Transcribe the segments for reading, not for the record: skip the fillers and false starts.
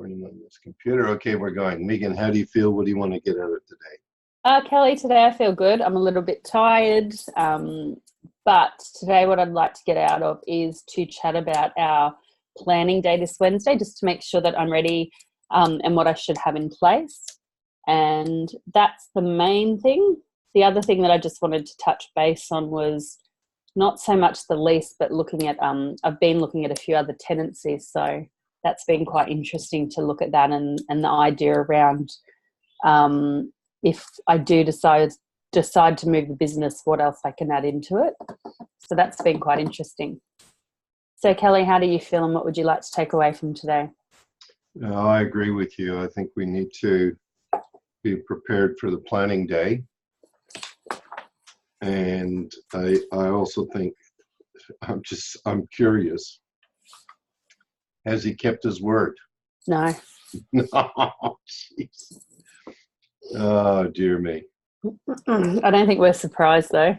screen on this computer. Okay, we're going. Megan, how do you feel? What do you want to get out of today? Kelly, today I feel good. I'm a little bit tired, but today what I'd like to get out of is to chat about our planning day this Wednesday, just to make sure that I'm ready and what I should have in place. And that's the main thing. The other thing that I just wanted to touch base on was not so much the lease, but looking at, I've been looking at a few other tenancies. So that's been quite interesting to look at that and the idea around if I do decide to move the business, what else I can add into it. So that's been quite interesting. So Kelly, how do you feel and what would you like to take away from today? I agree with you. I think we need to be prepared for the planning day. And I also think, I'm curious. Has he kept his word? No. No, jeez. Oh, dear me. I don't think we're surprised though.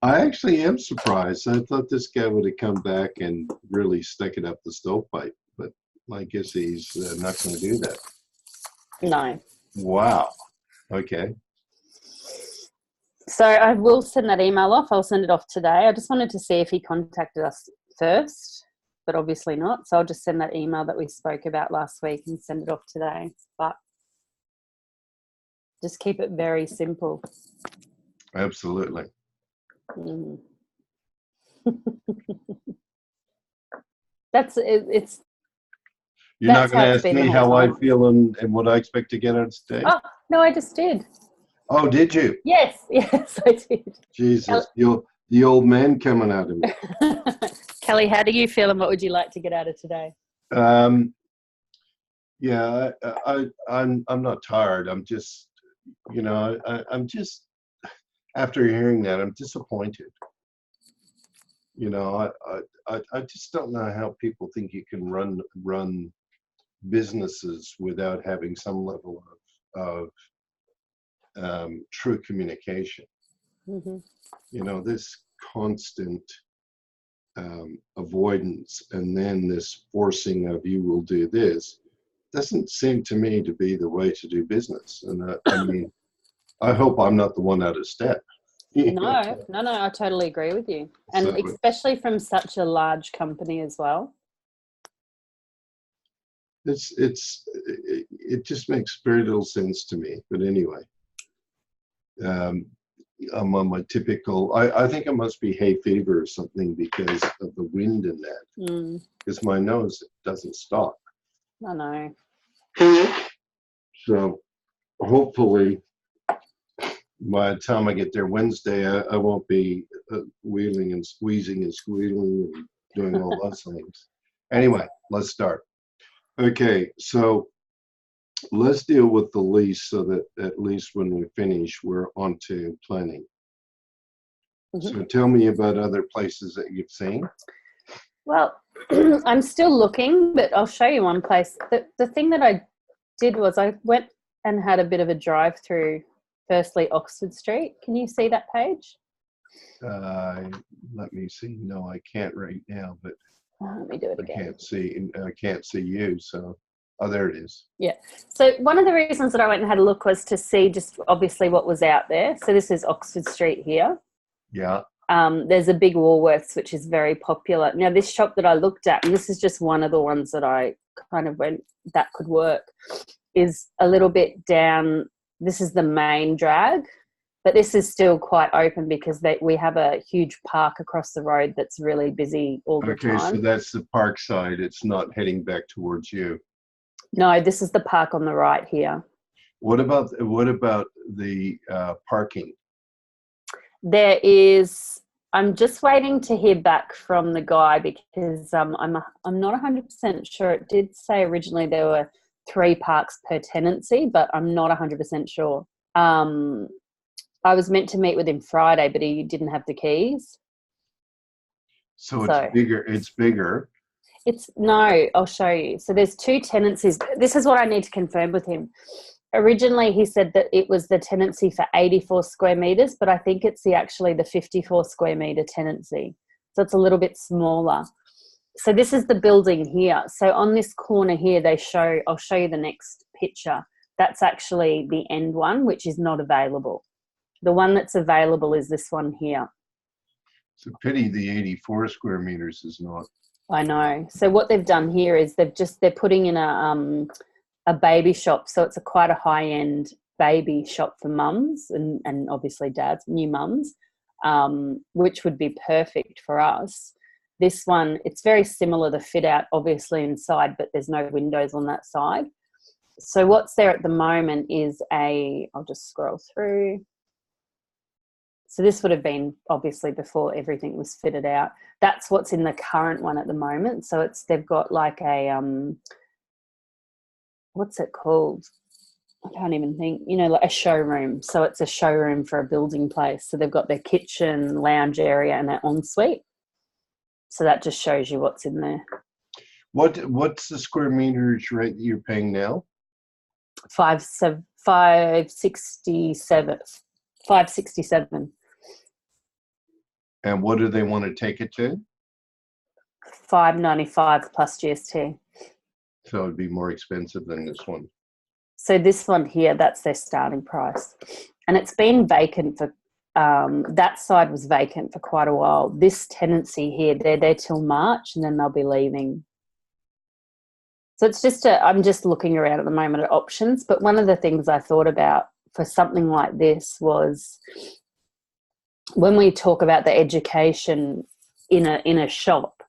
I actually am surprised. I thought this guy would have come back and really stuck it up the stovepipe, but I guess he's not going to do that. No. Wow. Okay. So I will send that email off. I'll send it off today. I just wanted to see if he contacted us first, but obviously not. So I'll just send that email that we spoke about last week and send it off today. But just keep it very simple. Absolutely. That's it. It's. You're not going to ask me how I feel and what I expect to get out of today? Oh, no, I just did. Oh, did you? Yes, I did. Jesus, the old man coming out of me. Kelly, how do you feel and what would you like to get out of today? Yeah, I'm not tired. I'm just, I'm just, after hearing that, I'm disappointed. I just don't know how people think you can run businesses without having some level of true communication. Mm-hmm. This constant avoidance and then this forcing of you will do this doesn't seem to me to be the way to do business. And I mean, I hope I'm not the one out of step. No, I totally agree with you. And so, especially from such a large company as well. It just makes very little sense to me. But anyway, I'm on my typical, I think it must be hay fever or something because of the wind in that. Because my nose doesn't stop. I know. So hopefully by the time I get there Wednesday, I won't be wheeling and squeezing and squealing and doing all those things. Anyway, let's start. Okay, so let's deal with the lease so that at least when we finish, we're on to planning. Mm-hmm. So tell me about other places that you've seen. Well, I'm still looking, but I'll show you one place. The thing that I did was I went and had a bit of a drive through, firstly, Oxford Street. Can you see that page? Let me see. No, I can't right now, but let me do it again. I can't see you, so. Oh, there it is. Yeah. So one of the reasons that I went and had a look was to see just obviously what was out there. So this is Oxford Street here. Yeah. There's a big Woolworths, which is very popular. Now, this shop that I looked at, and this is just one of the ones that I kind of went, that could work, is a little bit down. This is the main drag, but this is still quite open because we have a huge park across the road that's really busy all the time. Okay, so that's the park side. It's not heading back towards you. No, this is the park on the right here. What about the parking? There is. I'm just waiting to hear back from the guy because I'm not 100% sure. It did say originally there were 3 parks per tenancy, but I'm not 100% sure. I was meant to meet with him Friday, but he didn't have the keys. So it's bigger. It's bigger. No, I'll show you. So there's 2 tenancies. This is what I need to confirm with him. Originally, he said that it was the tenancy for 84 square meters, but I think it's actually the 54 square meter tenancy. So it's a little bit smaller. So this is the building here. So on this corner here, I'll show you the next picture. That's actually the end one, which is not available. The one that's available is this one here. It's a pity the 84 square meters is not. I know. So what they've done here is they're putting in a baby shop. So it's quite a high-end baby shop for mums and obviously dads, new mums, which would be perfect for us. This one, it's very similar, the fit out obviously inside, but there's no windows on that side. So what's there at the moment is I'll just scroll through. So this would have been obviously before everything was fitted out. That's what's in the current one at the moment. So they've got like a, what's it called? I can't even think, like a showroom. So it's a showroom for a building place. So they've got their kitchen, lounge area and their ensuite. So that just shows you what's in there. What's the square meters rate that you're paying now? 567. And what do they want to take it to? 595 plus GST. So it'd be more expensive than this one. So this one here, that's their starting price. And it's been vacant for, that side was vacant for quite a while. This tenancy here, they're there till March and then they'll be leaving. So it's just I'm just looking around at the moment at options. But one of the things I thought about for something like this was when we talk about the education in a shop,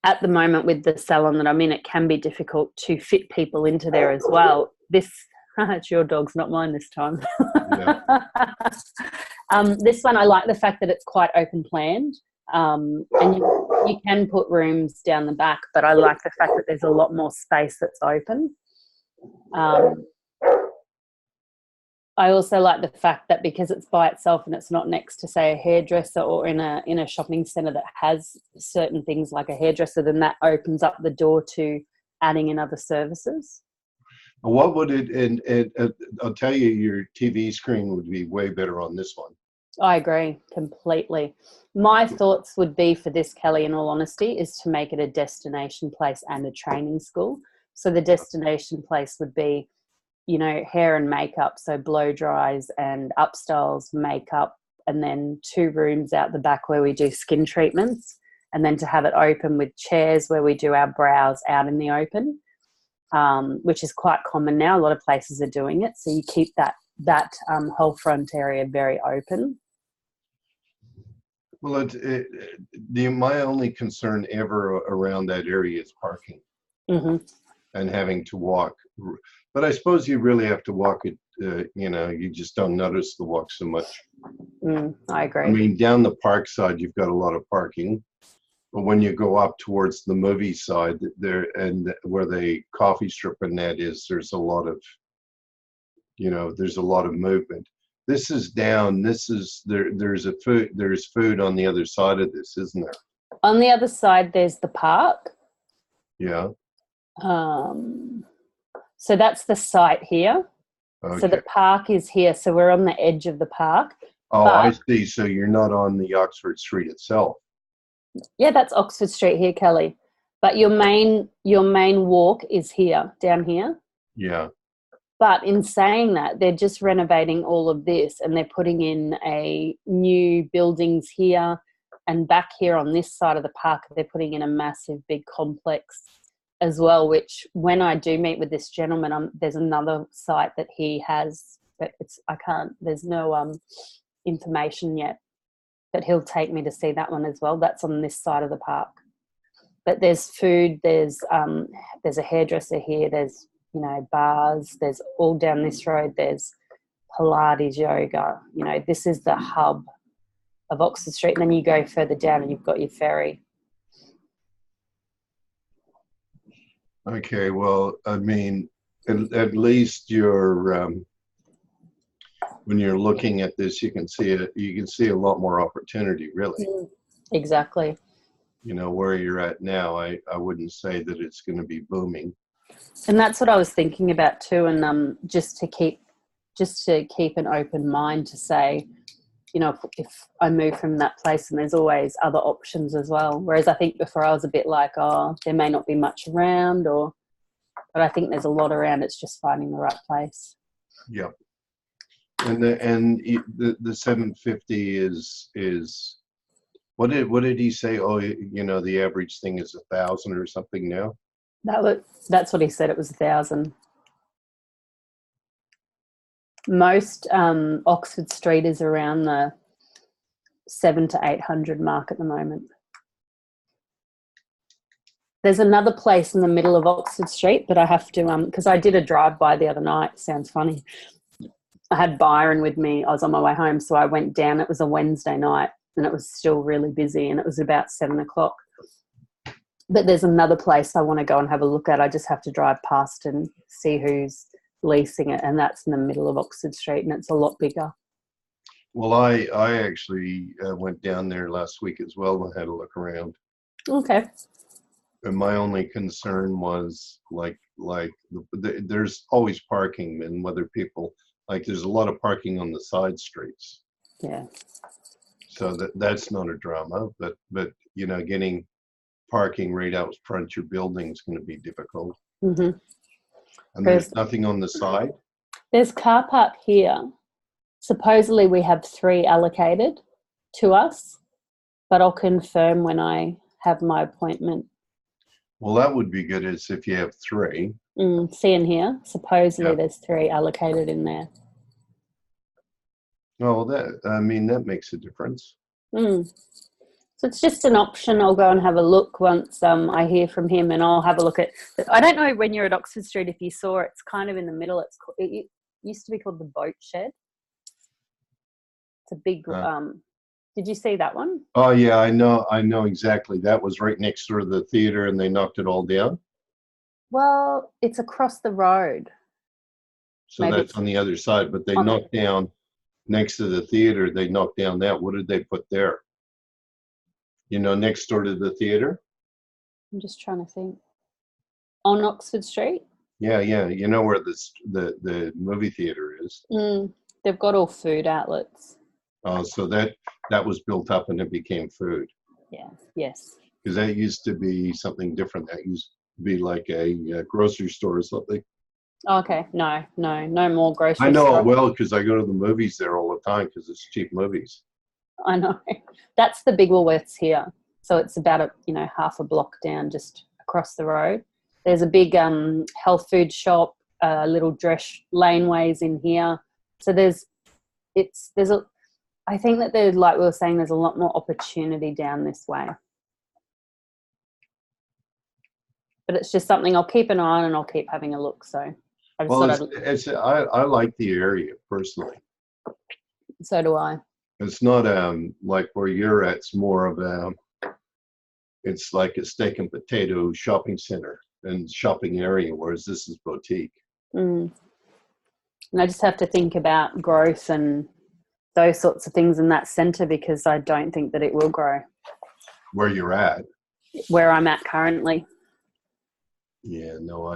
at the moment with the salon that I'm in, it can be difficult to fit people into there as well. It's your dog's, not mine this time. Yeah. This one, I like the fact that it's quite open planned, and you can put rooms down the back, but I like the fact that there's a lot more space that's open. I also like the fact that because it's by itself and it's not next to, say, a hairdresser or in a shopping centre that has certain things like a hairdresser, then that opens up the door to adding in other services. What would it, I'll tell you, your TV screen would be way better on this one. I agree completely. My thoughts would be for this, Kelly, in all honesty, is to make it a destination place and a training school. So the destination place would be, hair and makeup, so blow dries and upstyles, makeup, and then 2 rooms out the back where we do skin treatments, and then to have it open with chairs where we do our brows out in the open, which is quite common now. A lot of places are doing it. So you keep that whole front area very open. Well, my only concern ever around that area is parking. Mm-hmm. And having to walk. But I suppose you really have to walk it, you just don't notice the walk so much. I agree. I mean, down the park side, you've got a lot of parking. But when you go up towards the movie side, there and where the coffee strip and that is, there's a lot of, there's a lot of movement. This is down. There's food on the other side of this, isn't there? On the other side, there's the park. Yeah. So that's the site here. Okay. So the park is here. So we're on the edge of the park. Oh, I see. So you're not on the Oxford Street itself. Yeah, that's Oxford Street here, Kelly. But your main walk is here, down here. Yeah. But in saying that, they're just renovating all of this and they're putting in a new buildings here, and back here on this side of the park, they're putting in a massive big complex as well, which when I do meet with this gentleman, there's another site that he has, but there's no information yet, but he'll take me to see that one as well. That's on this side of the park. But there's food, there's a hairdresser here, there's, bars, there's all down this road, there's Pilates, yoga, this is the hub of Oxford Street. And then you go further down and you've got your ferry. Okay, well, I mean, at least when you're looking at this, you can see a lot more opportunity, really. Exactly. Where you're at now, I wouldn't say that it's going to be booming. And that's what I was thinking about too. And just to keep an open mind to say, you know, if I move from that place, and there's always other options as well. Whereas I think before I was a bit like, oh, there may not be much around, but I think there's a lot around. It's just finding the right place. Yeah. And the 750 is what did he say? Oh, you know, the average thing is 1,000 or something now. That's what he said. It was 1,000. Most Oxford Street is around the 700 to 800 mark at the moment. There's another place in the middle of Oxford Street that I have to because I did a drive-by the other night. Sounds funny. I had Byron with me. I was on my way home, so I went down. It was a Wednesday night, and it was still really busy, and it was about 7 o'clock. But there's another place I want to go and have a look at. I just have to drive past and see who's leasing it, and that's in the middle of Oxford Street, and it's a lot bigger. Well, I actually went down there last week as well and had a look around. Okay. And my only concern was there's always parking, and whether people there's a lot of parking on the side streets. Yeah. So that's not a drama, but you know, getting parking right out front your building is going to be difficult. Mm-hmm. And there's nothing on the side. There's car park here. Supposedly we have 3 allocated to us, but I'll confirm when I have my appointment. Well, that would be good as if you have 3. Seeing here, supposedly there's 3 allocated in there. Oh, that makes a difference. So it's just an option. I'll go and have a look once I hear from him, and I'll have a look at. I don't know when you're at Oxford Street if you saw it. It's kind of in the middle. It used to be called the Boat Shed. It's a big. Did you see that one? Oh yeah, I know exactly. That was right next to the theater, and they knocked it all down. Well, it's across the road. So maybe that's on the other side, but they knocked down next to the theater. They knocked down that. What did they put there? You know, next door to the theater. I'm just trying to think. On Oxford Street. Yeah. You know where the movie theater is. They've got all food outlets. Oh, so that was built up and it became food. Yeah. Yes. Because that used to be something different. That used to be like a grocery store or something. Okay. No more grocery. I know it well because I go to the movies there all the time because it's cheap movies. I know. That's the big Woolworths here. So it's about half a block down, just across the road. There's a big health food shop, little dress laneways in here. So I think that there's, like we were saying, there's a lot more opportunity down this way. But it's just something I'll keep an eye on, and I'll keep having a look. So I just I like the area personally. So do I. It's not like where you're at. It's more of it's like a steak and potato shopping center and shopping area, whereas this is boutique. And I just have to think about growth and those sorts of things in that centre, because I don't think that it will grow. Where you're at? Where I'm at currently. Yeah, no,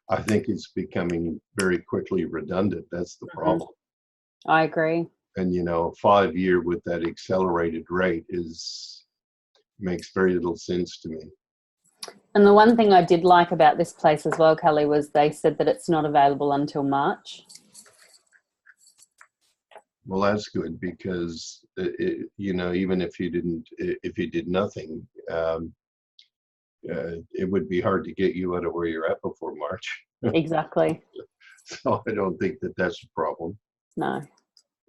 I think it's becoming very quickly redundant. That's the problem. I agree. And 5-year with that accelerated rate makes very little sense to me. And the one thing I did like about this place as well, Kelly, was they said that it's not available until March. Well, that's good because even if you did nothing, it would be hard to get you out of where you're at before March. Exactly. So I don't think that that's a problem. No.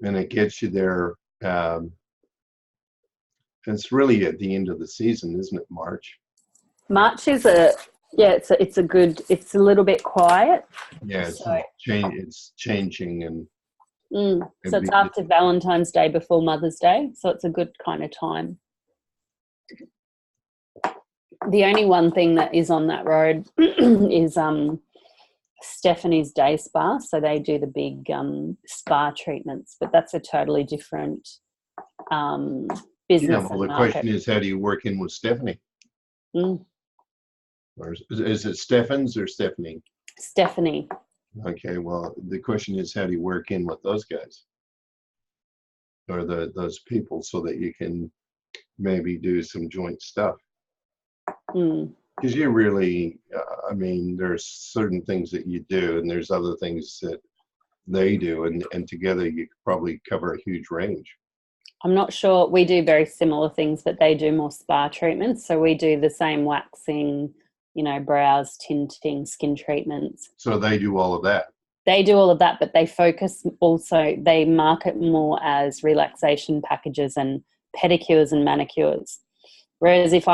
And it gets you there. It's really at the end of the season, isn't it? March. March is it's a little bit quiet. Yeah, it's changing and. So it's after Valentine's Day, before Mother's Day. So it's a good kind of time. The only one thing that is on that road is Stephanie's Day Spa. So they do the big spa treatments, but that's a totally different business. Yeah, well, the question is, how do you work in with Stephanie? Or is it Stephens or Stephanie? Stephanie. Okay, well, the question is, how do you work in with those guys? or those people so that you can maybe do some joint stuff. Mm. Because you really, I mean, there's certain things that you do, and there's other things that they do, and together you could probably cover a huge range. I'm not sure. We do very similar things, but they do more spa treatments. So we do the same waxing, brows, tinting, skin treatments. So they do all of that. They do all of that, but they focus also, they market more as relaxation packages and pedicures and manicures. Whereas if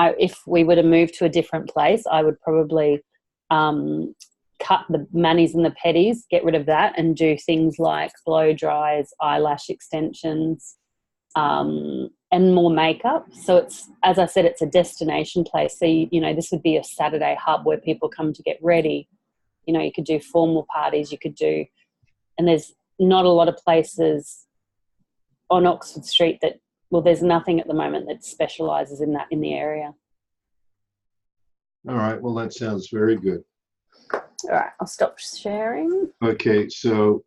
we were to move to a different place, I would probably cut the manis and the pedis, get rid of that, and do things like blow dries, eyelash extensions, and more makeup. So it's, as I said, it's a destination place. So, this would be a Saturday hub where people come to get ready. You could do formal parties, and there's not a lot of places on Oxford Street there's nothing at the moment that specialises in that in the area. All right, well, that sounds very good. All right, I'll stop sharing. Okay, so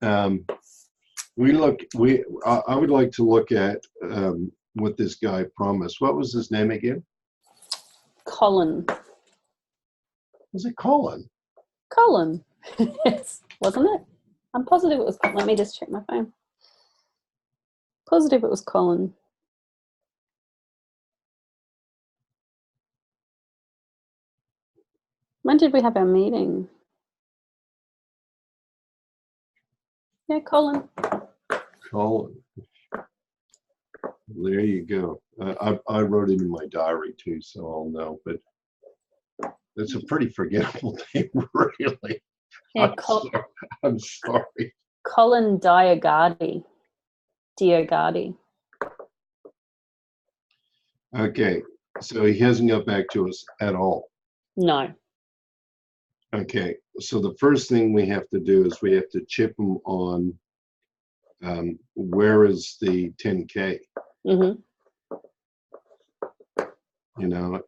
I would like to look at what this guy promised. What was his name again? Colin. Was it Colin? Colin. Yes, wasn't it? I'm positive it was. Let me just check my phone. Positive it was Colin. When did we have our meeting? Yeah, Colin. Colin. There you go. I wrote it in my diary too, so I'll know. But it's a pretty forgettable name, really. Yeah, I'm sorry. Colin Diagardi. Okay, so he hasn't got back to us at all. No. Okay, so the first thing we have to do is we have to chip him on where is the 10K? Mm-hmm.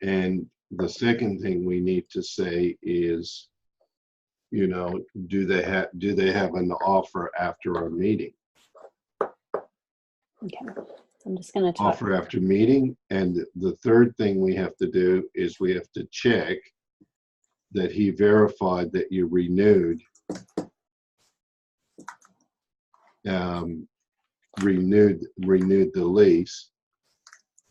And the second thing we need to say is, do they have an offer after our meeting? Okay, I'm just going to type. Offer after meeting. And the third thing we have to do is we have to check that he verified that you renewed the lease.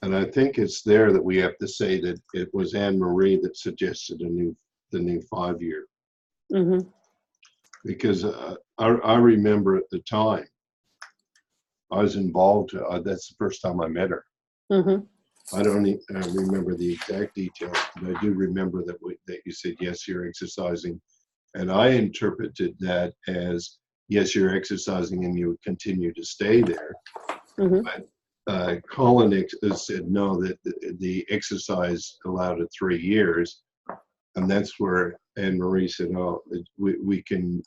And I think it's there that we have to say that it was Anne Marie that suggested the new 5-year. Mm-hmm. Because I remember at the time I was involved. That's the first time I met her. Mm-hmm. I don't remember the exact details, but I do remember that you said, yes, you're exercising. And I interpreted that as, yes, you're exercising and you would continue to stay there. Mm-hmm. But Colin said, no, that the exercise allowed it 3 years. And that's where Anne Marie said, oh, we can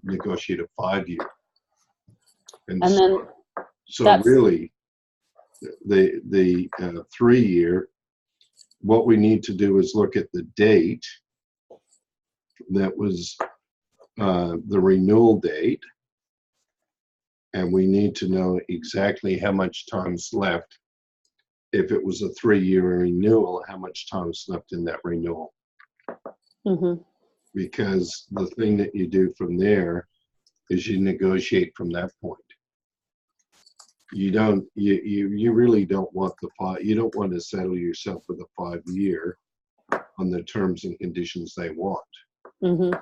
negotiate a 5-year. And so really, the 3-year, what we need to do is look at the date that was the renewal date, and we need to know exactly how much time's left. If it was a 3-year renewal, how much time's left in that renewal? Mm-hmm. Because the thing that you do from there is you negotiate from that point. You really don't want you don't want to settle yourself with a 5-year on the terms and conditions they want. Mm-hmm.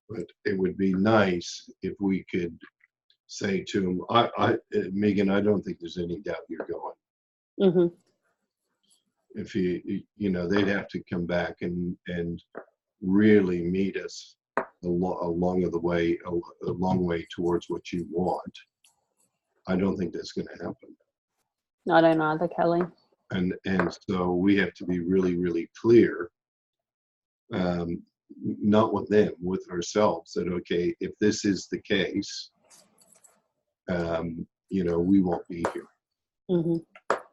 But it would be nice if we could say to them, Megan, I don't think there's any doubt you're going. Mm-hmm. If they'd have to come back and really meet us a long way towards what you want. I don't think that's going to happen. I don't either, Kelly. And so we have to be really, really clear, not with them, with ourselves, that, okay, if this is the case, we won't be here. Mm-hmm.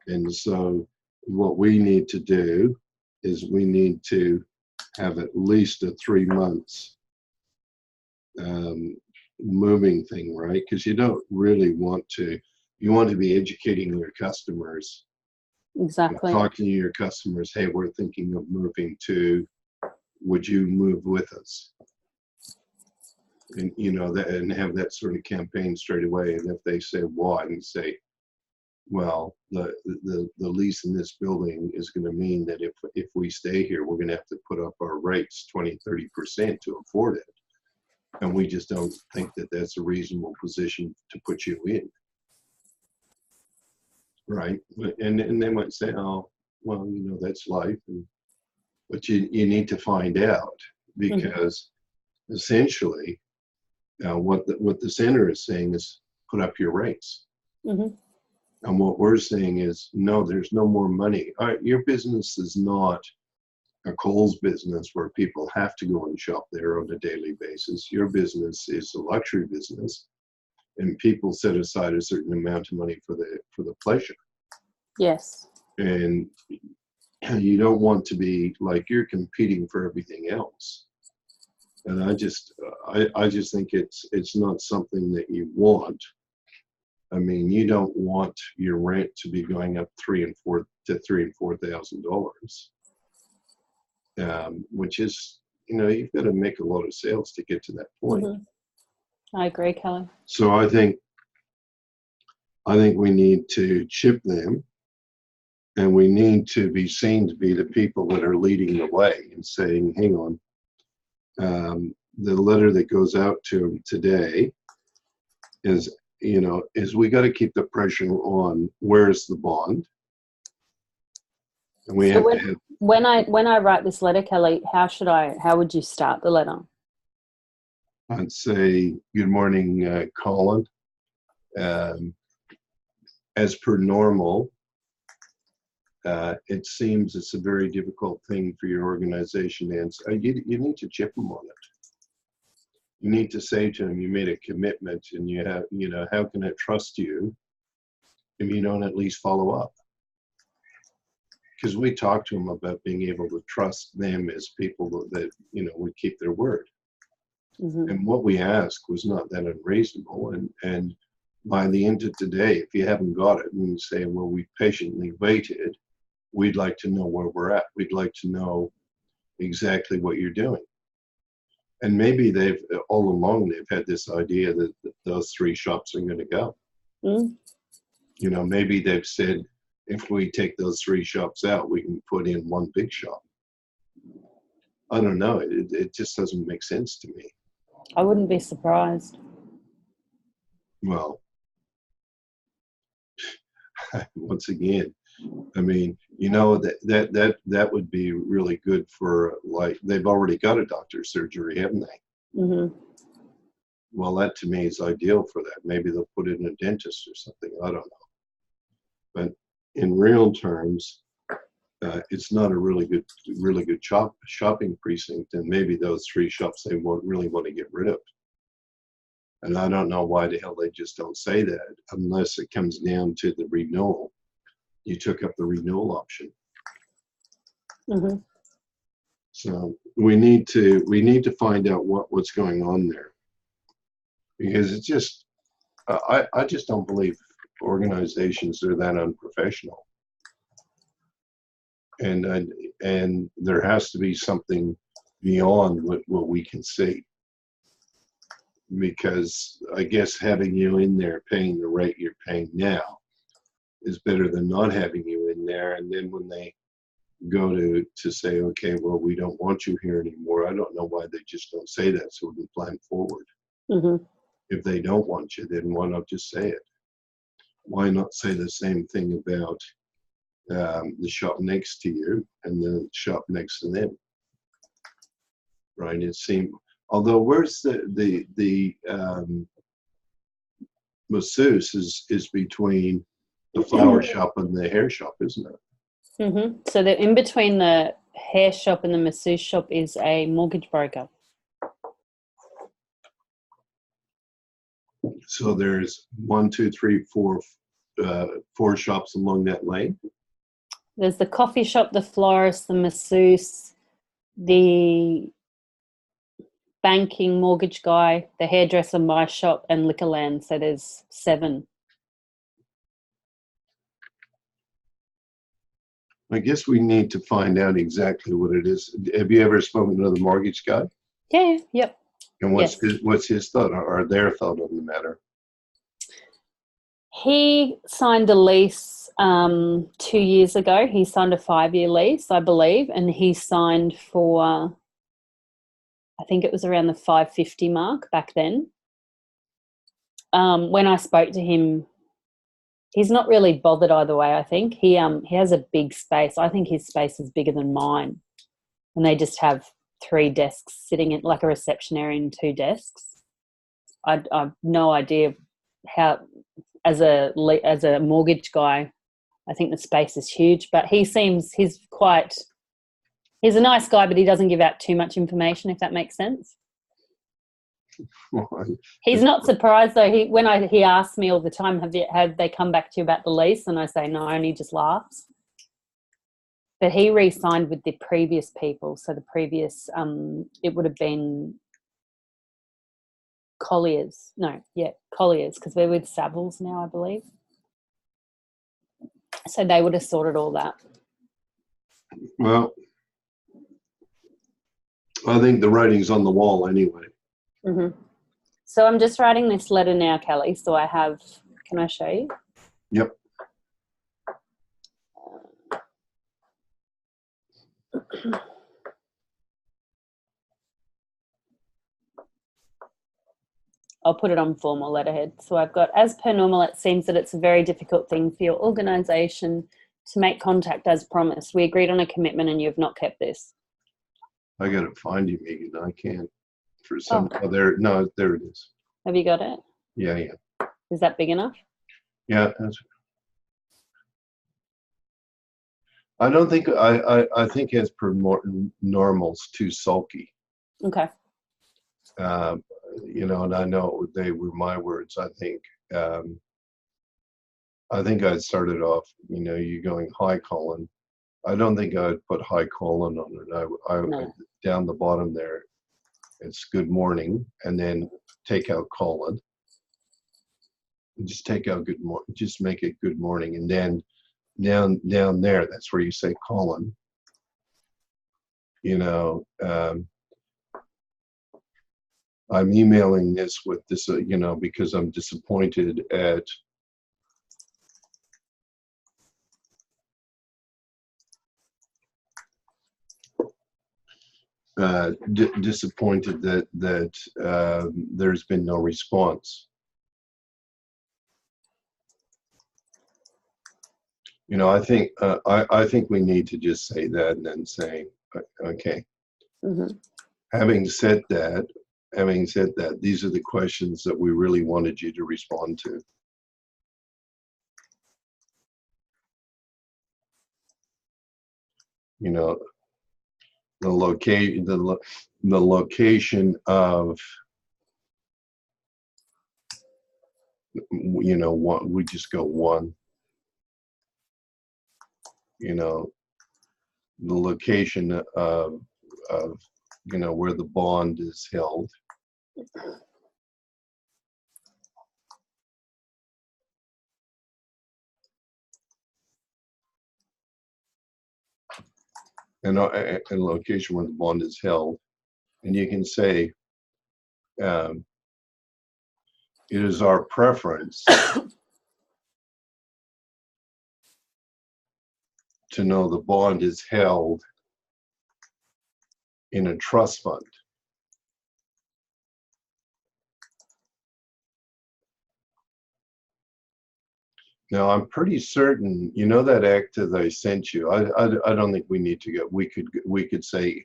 And so what we need to do is we need to have at least a 3 months moving thing, right? Because you don't really want to, You want to be educating your customers, Exactly. talking to your customers. Hey, we're thinking of moving to. Would you move with us? And you know that, and have that sort of campaign straight away. And if they say why, and say, well, the lease in this building is going to mean that if we stay here, we're going to have to put up our rates 20-30% to afford it, and we just don't think that that's a reasonable position to put you in, right? And they might say, oh, well, you know, that's life, but you need to find out, because essentially what the center is saying is put up your rates. And what we're saying is, no, there's no more money. Your business is not a Kohl's business where people have to go and shop there on a daily basis. Your business is a luxury business, and people set aside a certain amount of money for the pleasure. Yes. And you don't want to be like you're competing for everything else. And I just think it's not something that you want. I mean, you don't want your rent to be going up $3,000 and $4,000, which is, you know, you've got to make a lot of sales to get to that point. I agree, Kelly. So I think we need to chip them, and we need to be seen to be the people that are leading the way and saying, hang on, the letter that goes out to them today is we got to keep the pressure on where's the bond. And we have to have. When I write this letter, Kelly, how would you start the letter? I'd say, good morning, Colin. As per normal, it seems it's a very difficult thing for your organization to answer. You need to chip them on it. You need to say to them, you made a commitment, and you have, how can it trust you if you don't at least follow up? Because we talk to them about being able to trust them as people that would keep their word. And what we asked was not that unreasonable. And by the end of today, if you haven't got it, and you say, well, we patiently waited, we'd like to know where we're at. We'd like to know exactly what you're doing. And maybe all along they've had this idea that those 3 shops are going to go. Maybe they've said, if we take those 3 shops out, we can put in 1 big shop. I don't know. It just doesn't make sense to me. I wouldn't be surprised. Well, once again, I mean, that would be really good for, like, they've already got a doctor's surgery, haven't they? Well, that to me is ideal for that. Maybe they'll put in a dentist or something. I don't know. But in real terms, it's not a really good shopping precinct, and maybe those 3 shops they really want to get rid of. And I don't know why the hell they just don't say that, unless it comes down to the renewal. You took up the renewal option. So we need to find out what's going on there, because it's just I just don't believe organizations are that unprofessional. And there has to be something beyond what we can see, because I guess having you in there paying the rate you're paying now is better than not having you in there. And then when they go to say, okay, well, we don't want you here anymore, I don't know why they just don't say that, so we can plan forward. If they don't want you, then why not just say it? Why not say the same thing about the shop next to you and the shop next to them? Right? It seemed, although where's the masseuse is between the flower shop and the hair shop, isn't it? So the in between the hair shop and the masseuse shop is a mortgage broker. So there's 1, 2, 3, 4, 4 shops along that lane. There's the coffee shop, the florist, the masseuse, the banking mortgage guy, the hairdresser, my shop, and Liquorland. So there's 7. I guess we need to find out exactly what it is. Have you ever spoken to the mortgage guy? Yeah, yep. And Yes. what's his thought or their thought on the matter? He signed a lease 2 years ago. He signed a 5-year lease, I believe, and he signed for, I think it was around the 550 mark back then. When I spoke to him, he's not really bothered either way. I think he has a big space. I think his space is bigger than mine, and they just have 3 desks sitting in, like a reception area and 2 desks. I've no idea how, as a mortgage guy, I think the space is huge. But he's a nice guy, but he doesn't give out too much information, if that makes sense. He's not surprised though. He asks me all the time, have they come back to you about the lease? And I say no, and he just laughs. But he re-signed with the previous people. So the previous, it would have been Colliers. No, yeah, Colliers, because we're with Savills now, I believe. So they would have sorted all that. Well, I think the writing's on the wall anyway. Mm-hmm. So I'm just writing this letter now, Kelly. So I have, can I show you? Yep. I'll put it on formal letterhead. So I've got, as per normal, it seems that it's a very difficult thing for your organisation to make contact as promised. We agreed on a commitment and you have not kept this. I got to find you, Megan. I can't. For some, there it is. Have you got it? Yeah. Is that big enough? Yeah. I don't think, I think as per normal's too sulky. Okay. And I know they were my words. I think I started off, you going, hi, Colin. I don't think I'd put hi, Colin on it. No. Down the bottom there, it's good morning, and then take out Colin. Just take out good morning. Just make it good morning, and then down there, that's where you say Colin. I'm emailing this with this, because I'm disappointed at disappointed that there's been no response. I think we need to just say that and then say, okay. Mm-hmm. Having said that, these are the questions that we really wanted you to respond to. The location of, what we just go one. The location of where the bond is held. And location where the bond is held. And you can say, it is our preference to know the bond is held in a trust fund. Now, I'm pretty certain, that act that I sent you, I don't think we need to go. We could say,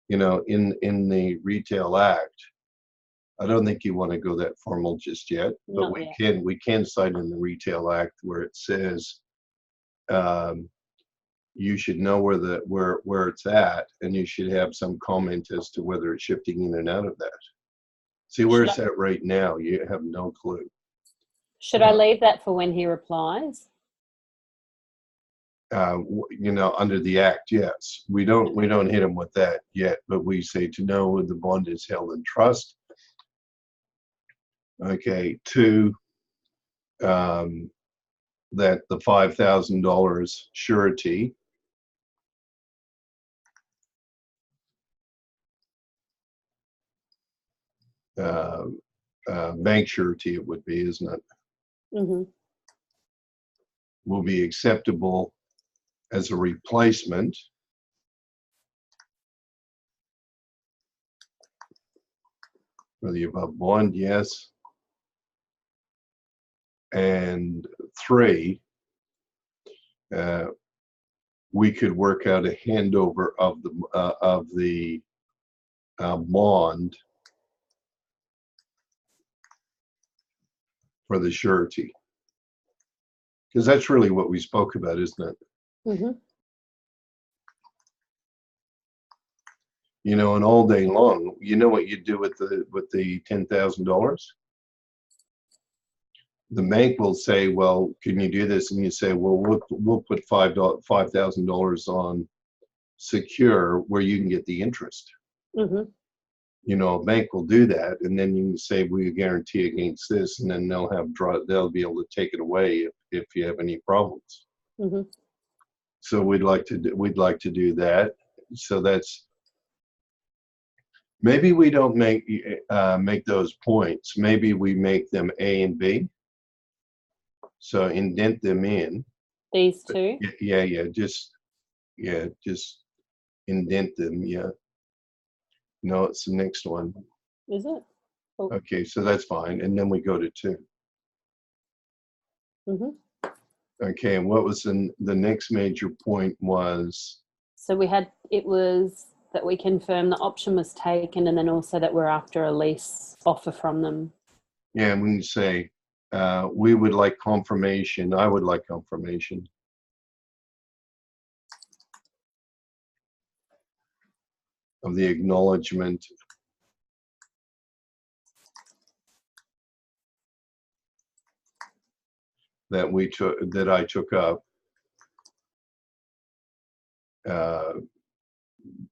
in the Retail Act, I don't think you want to go that formal just yet, but we can cite in the Retail Act where it says you should know where it's at, and you should have some comment as to whether it's shifting in and out of that. See where it's at right now. You have no clue. Should I leave that for when he replies? Under the act, yes. We don't hit him with that yet, but we say to know the bond is held in trust. Okay, 2, that the $5,000 surety uh, bank surety it would be, isn't it? Mm-hmm. Will be acceptable as a replacement for the above bond, yes. And 3, we could work out a handover of the bond for the surety, because that's really what we spoke about, isn't it? Mm-hmm. You know, and all day long, you know what you do with the $10,000? The bank will say, well, can you do this? And you say, well, we'll put $5,000 on secure where you can get the interest. Mm-hmm. You know, a bank will do that, and then you can say, we guarantee against this, and then they'll be able to take it away if you have any problems. Mm-hmm. So we'd like to do that. So that's, maybe we don't make those points. Maybe we make them A and B. So indent them in. These two. Yeah, just indent them. Yeah. No, it's the next one. Is it? Oh. Okay, so that's fine. And then we go to 2. Mm-hmm. Okay, and what was the next major point was? So it was that we confirmed the option was taken, and then also that we're after a lease offer from them. Yeah, and we can say, we would like confirmation. I would like confirmation of the acknowledgement that I took up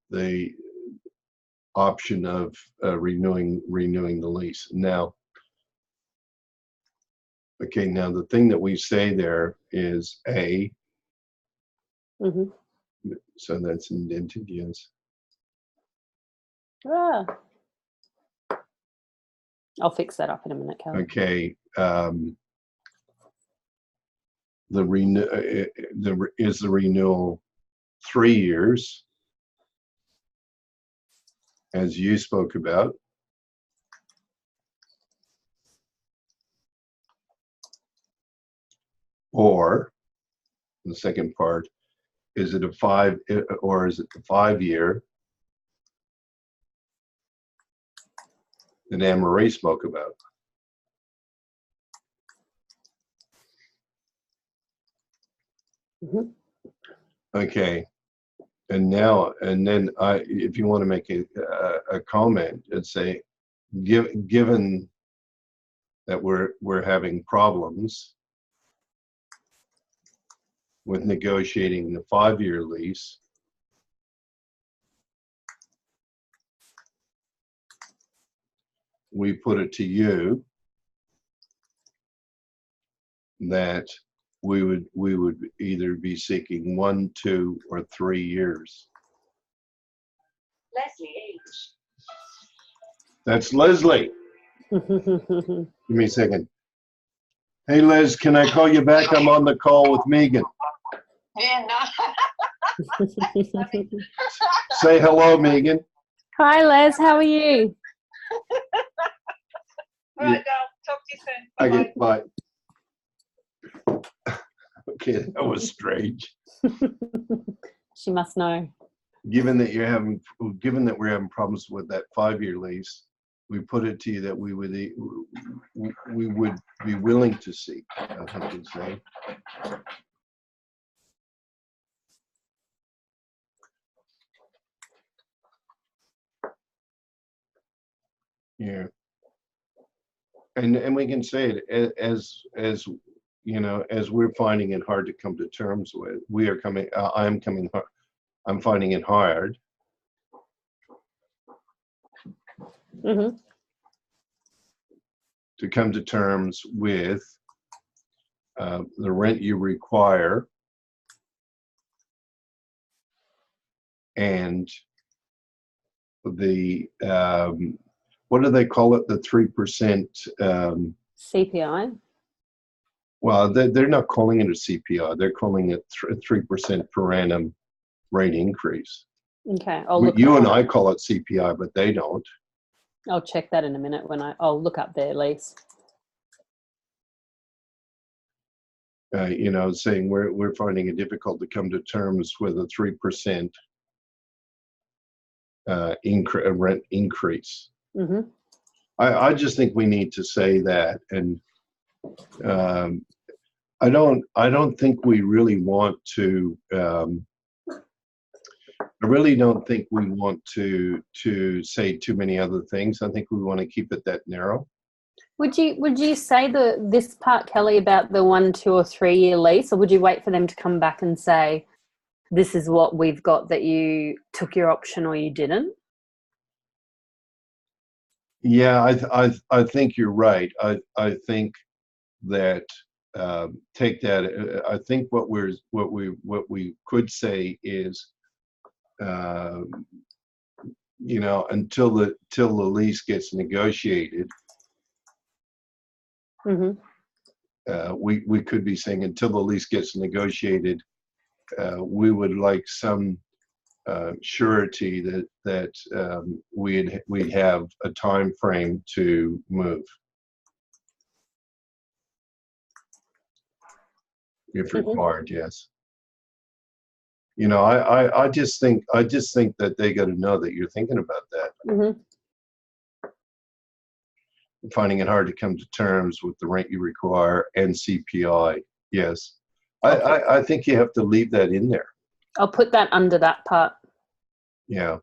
the option of renewing the lease. Now, okay, now the thing that we say there is A. Mm-hmm. So that's indented, yes. Ah. I'll fix that up in a minute, Kelly. Okay. The renewal 3 years, as you spoke about, or the second part, is it a 5 or is it the 5-year that Anne-Marie spoke about? Mm-hmm. Okay, and then if you want to make a comment and say, given that we're having problems with negotiating the 5-year lease, we put it to you that we would either be seeking 1, 2, or 3 years. Leslie H. That's Leslie. Give me a second. Hey, Liz, can I call you back? I'm on the call with Megan. Yeah, no. Say hello, Megan. Hi, Les. How are you? All right, Dal. Talk to you soon. Okay, bye. Okay, that was strange. She must know. Given that we're having problems with that 5-year lease, we put it to you that we would be willing to seek, I think you'd say. Yeah. And we can say it as you know, as we're finding it hard to come to terms with. I'm finding it hard. Mm-hmm. To come to terms with the rent you require and the what do they call it? The 3%. CPI. Well, they're not calling it a CPI. They're calling it 3% per annum rate increase. Okay, I'll look. You and I call it CPI, but they don't. I'll check that in a minute when I'll look up their lease. You know, saying we're finding it difficult to come to terms with a 3% rent increase. Mm-hmm. I just think we need to say that, and I don't think we really want to. I really don't think we want to say too many other things. I think we want to keep it that narrow. Would you say this part, Kelly, about the 1, 2, or 3 year lease, or would you wait for them to come back and say, this is what we've got, that you took your option or you didn't? Yeah, I think you're right. I think that take that. I think what we could say is, you know, until the lease gets negotiated. Mm-hmm. We could be saying until the lease gets negotiated, we would like some surety that we'd have a time frame to move if required. Yes. You know, I just think that they got to know that you're thinking about that. Mm-hmm. Finding it hard to come to terms with the rent you require and CPI. Yes. I think you have to leave that in there. I'll put that under that part. Yeah.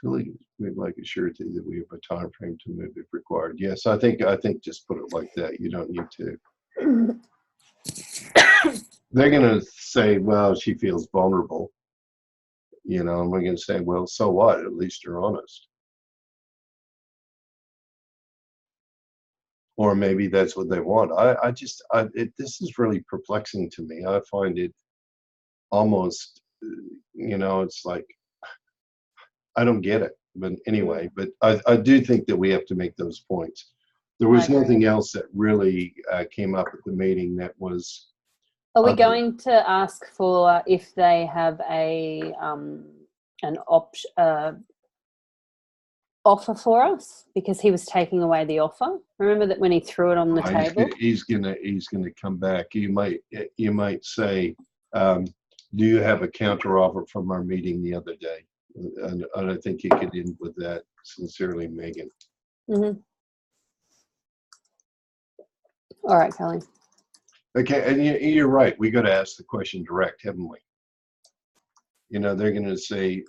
We'd like a surety that we have a time frame to move if required. Yes, I think just put it like that. You don't need to. They're going to say, well, she feels vulnerable. You know, and we're going to say, well, so what? At least you're honest. Or maybe that's what they want. This is really perplexing to me. I find it almost, you know, it's like, I don't get it. But anyway, but I do think that we have to make those points. There was nothing else that really came up at the meeting that was. Are we going to ask for if they have an offer for us, because he was taking away the offer? Remember that when he threw it on the table? He's gonna come back. You might say, do you have a counter offer from our meeting the other day? And I think you could end with that. Sincerely, Megan. Mm-hmm. All right, Kelly. Okay, and you're right. We got to ask the question direct, haven't we? You know, they're going to say,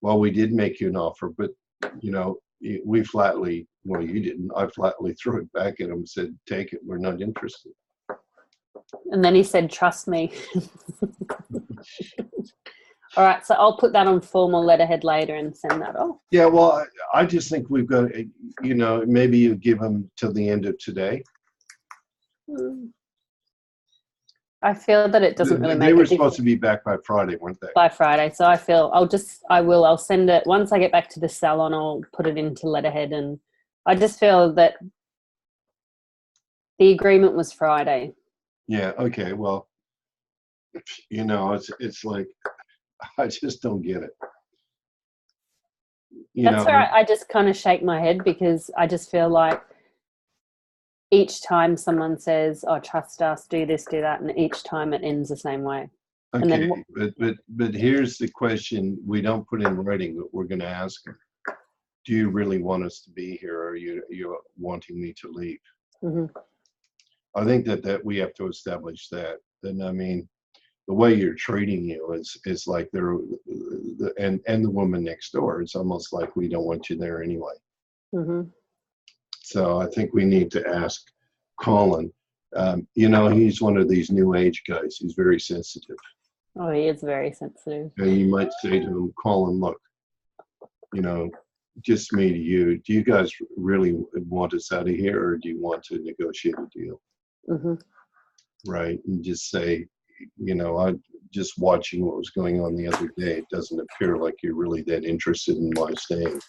well, we did make you an offer, but you know, we flatly, well, you didn't. I flatly threw it back at him and said, take it. We're not interested. And then he said, trust me. All right, so I'll put that on formal letterhead later and send that off. Yeah, well, I just think we've got, you know, maybe you give them till the end of today. I feel that it doesn't really make a difference. They were supposed to be back by Friday, weren't they? By Friday. So I feel I'll send it once I get back to the salon. I'll put it into letterhead, and I just feel that the agreement was Friday. Yeah. Okay. Well, you know, it's like, I just don't get it. That's where I just kind of shake my head, because I just feel like each time someone says, oh, trust us, do this, do that, and each time it ends the same way. Okay, but here's the question we don't put in writing, but we're going to ask them. Do you really want us to be here, or are you wanting me to leave? Mm-hmm. I think that we have to establish that. And I mean, the way you're treating you is like and the woman next door, it's almost like we don't want you there anyway. Mm-hmm. So I think we need to ask Colin. You know, he's one of these new age guys. He's very sensitive. Oh, he is very sensitive. And you might say to him, Colin, look, you know, just me to you, do you guys really want us out of here, or do you want to negotiate a deal? Mm-hmm. Right. And just say, you know, just watching what was going on the other day, it doesn't appear like you're really that interested in my staying.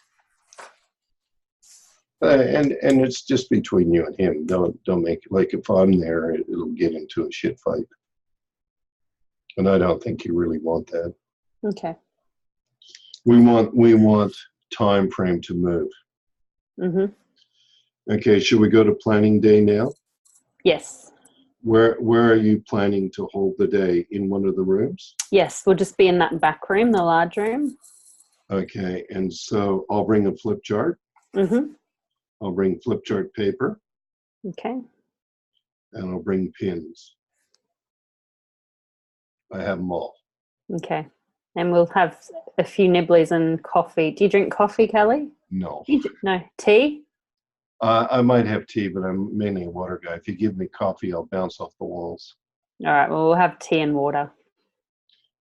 And it's just between you and him. Don't make it like if I'm there, it'll get into a shit fight. And I don't think you really want that. Okay. We want time frame to move. Mm-hmm. Okay, should we go to planning day now? Yes. Where are you planning to hold the day? In one of the rooms? Yes, we'll just be in that back room, the large room. Okay, and so I'll bring a flip chart. Mm-hmm. I'll bring flip chart paper, Okay. and I'll bring pins. I have them all. Okay. And we'll have a few nibblies and coffee. Do you drink coffee, Kelly? No. No. Tea? I might have tea, but I'm mainly a water guy. If you give me coffee, I'll bounce off the walls. All right. Well, we'll have tea and water.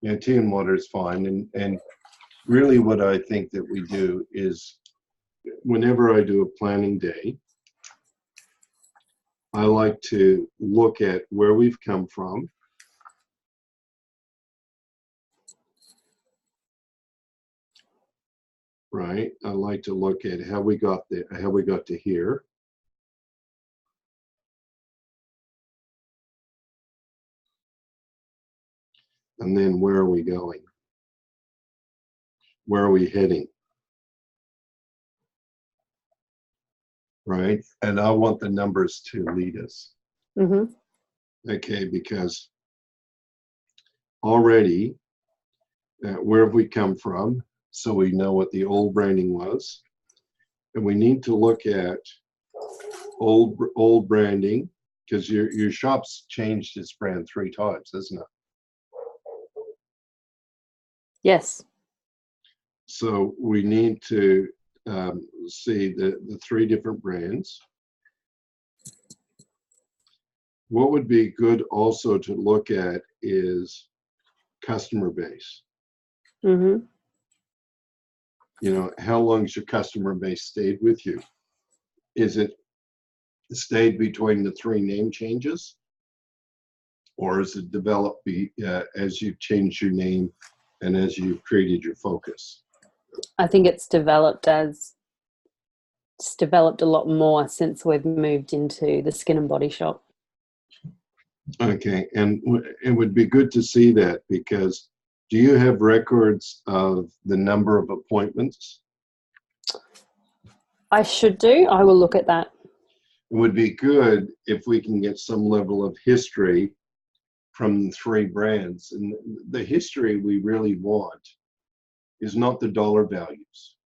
Yeah, tea and water is fine. And really what I think that we do is whenever I do a planning day, I like to look at where we've come from. Right? I like to look at how we got there, how we got to here. And then where are we going? Where are we heading? Right? And I want the numbers to lead us. Mm-hmm. Okay, because already, where have we come from? So we know what the old branding was. And we need to look at old branding, because your shop's changed its brand 3 times, isn't it? Yes. So we need to see the 3 different brands. What would be good also to look at is customer base. Mm-hmm. You know, how long has your customer base stayed with you? Is it stayed between the 3 name changes? Or is it developed as you've changed your name and as you've created your focus? I think it's developed a lot more since we've moved into the skin and body shop. Okay, and it would be good to see that, because do you have records of the number of appointments? I should do. I will look at that. It would be good if we can get some level of history from the 3 brands. And the history we really want is not the dollar values.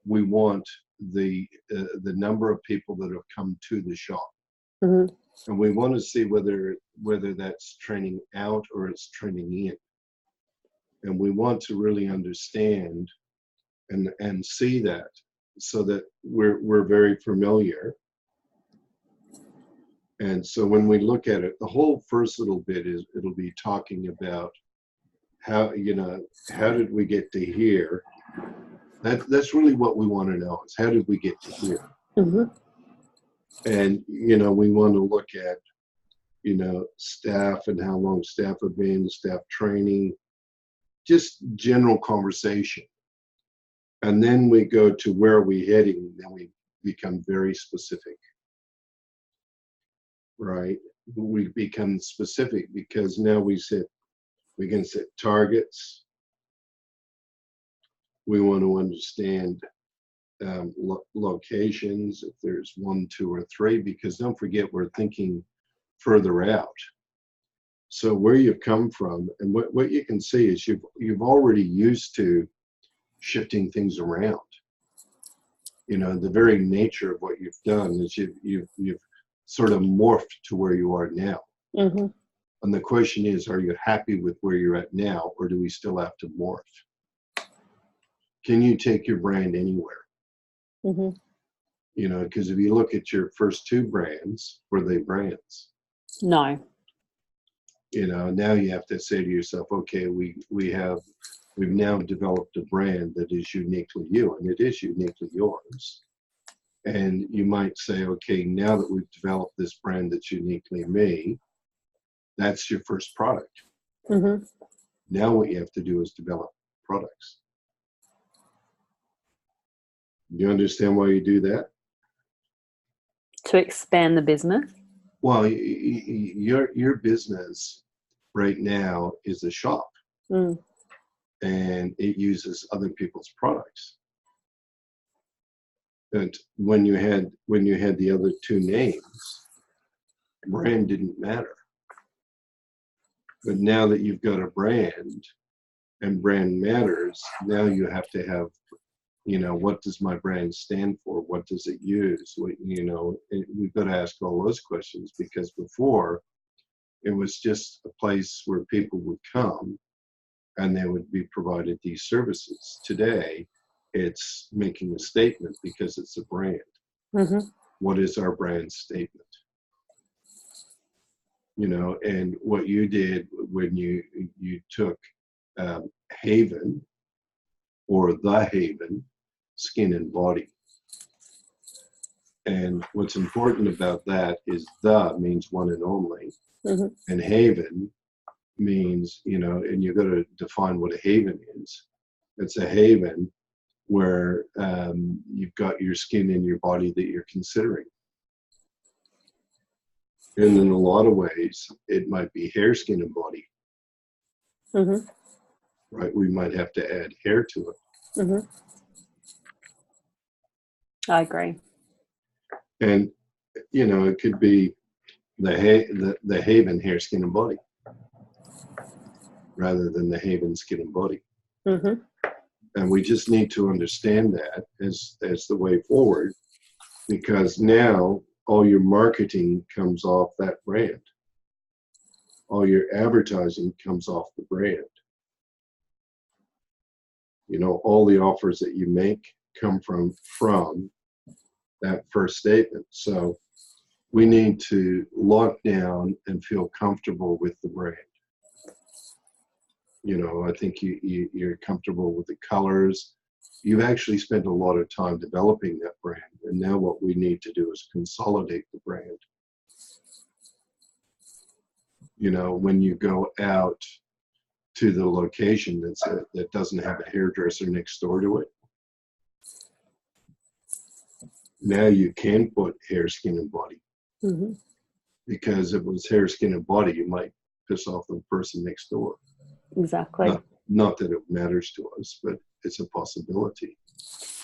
We want the number of people that have come to the shop. Mm-hmm. And we want to see whether that's trending out or it's trending in. And we want to really understand and see that, so that we're very familiar. And so when we look at it, the whole first little bit it'll be talking about how did we get to here? That's really what we want to know, is how did we get to here? Mm-hmm. And we want to look at staff and how long staff have been, staff training, just general conversation. And then we go to where are we heading, then we become very specific. Right? We become specific because now we can set targets. We want to understand locations, if there's 1, 2, or 3, because don't forget, we're thinking further out. So where you've come from, and what you can see is you've already used to shifting things around. The very nature of what you've done is you've sort of morphed to where you are now. Mm-hmm. And the question is, are you happy with where you're at now, or do we still have to morph? Can you take your brand anywhere? Mm-hmm. Because if you look at your first 2 brands, were they brands? No. Now you have to say to yourself, okay, we've now developed a brand that is uniquely you, and it is uniquely yours. And you might say, okay, now that we've developed this brand that's uniquely me, that's your first product. Mm-hmm. Now what you have to do is develop products. You understand why you do that? To expand the business. Well, your business right now is a shop, Mm. and it uses other people's products. And when you had the other two names, brand didn't matter. But now that you've got a brand and brand matters, now you have to have, what does my brand stand for? What does it use? We've got to ask all those questions, because before it was just a place where people would come and they would be provided these services. Today, it's making a statement because it's a brand. Mm-hmm. What is our brand statement? And what you did when you took Haven, or the Haven, skin and body. And what's important about that is the means one and only. Mm-hmm. And Haven means, and you've got to define what a haven is. It's a haven where you've got your skin and your body that you're considering. And in a lot of ways, it might be hair, skin, and body. Mm-hmm. Right? We might have to add hair to it. Mm-hmm. I agree. And, it could be the Haven hair, skin, and body, rather than the Haven skin and body. Mm-hmm. And we just need to understand that as the way forward, because now all your marketing comes off that brand. All your advertising comes off the brand. All the offers that you make come from that first statement. So we need to lock down and feel comfortable with the brand. I think you're comfortable with the colors. You've actually spent a lot of time developing that brand. And now what we need to do is consolidate the brand. When you go out to the location that doesn't have a hairdresser next door to it, now you can put hair, skin, and body. Mm-hmm. Because if it was hair, skin, and body, you might piss off the person next door. Exactly. Not that it matters to us, but it's a possibility.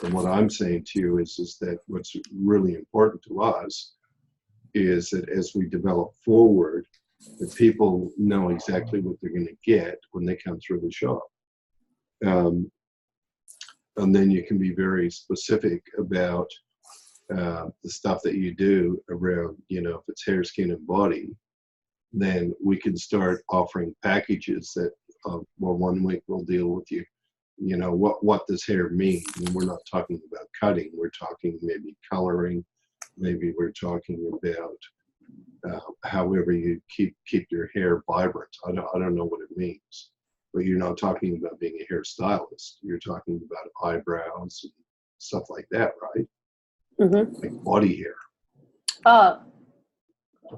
And what I'm saying to you is that what's really important to us is that as we develop forward, that people know exactly what they're going to get when they come through the shop. And then you can be very specific about the stuff that you do around, if it's hair, skin, and body, then we can start offering packages that, well, 1 week we'll deal with you. What does hair mean? And we're not talking about cutting. We're talking maybe coloring. Maybe we're talking about however you keep your hair vibrant. I don't know what it means. But you're not talking about being a hairstylist. You're talking about eyebrows and stuff like that, right? Mm-hmm. Like body hair.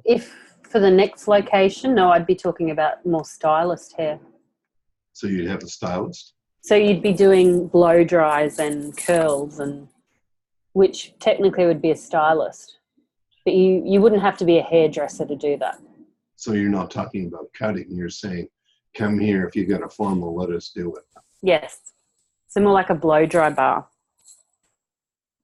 If for the next location, no, I'd be talking about more stylist hair. So you'd have a stylist? So you'd be doing blow dries and curls, and which technically would be a stylist. But you wouldn't have to be a hairdresser to do that. So you're not talking about cutting. You're saying, come here, if you got a formal, let us do it. Yes. So more like a blow dry bar.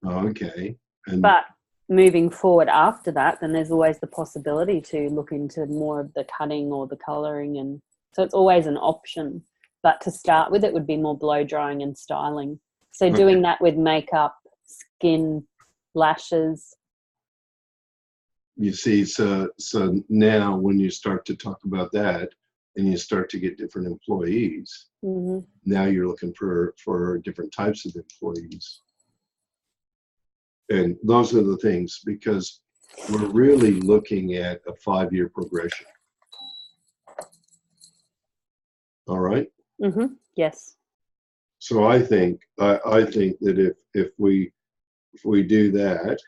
Okay. But moving forward after that, then there's always the possibility to look into more of the cutting or the colouring, and so it's always an option. But to start with, it would be more blow drying and styling. So doing that with makeup, skin, lashes. You see, so now when you start to talk about that and you start to get different employees, Mm-hmm. now you're looking for different types of employees. And those are the things, because we're really looking at a 5-year progression. All right? Mm-hmm. Yes. So I think that if we do that,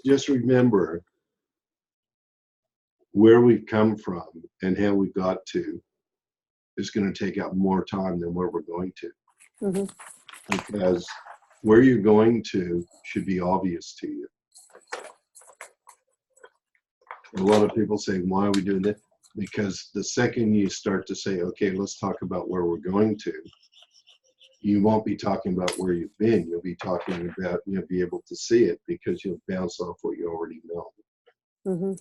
just remember where we've come from and how we got to, is going to take out more time than where we're going to. Mm-hmm. Because where you're going to should be obvious to you. A lot of people say, why are we doing that? Because the second you start to say, okay, let's talk about where we're going to, you won't be talking about where you've been. You'll be talking about, you'll be able to see it because you'll bounce off what you already know. Mm-hmm.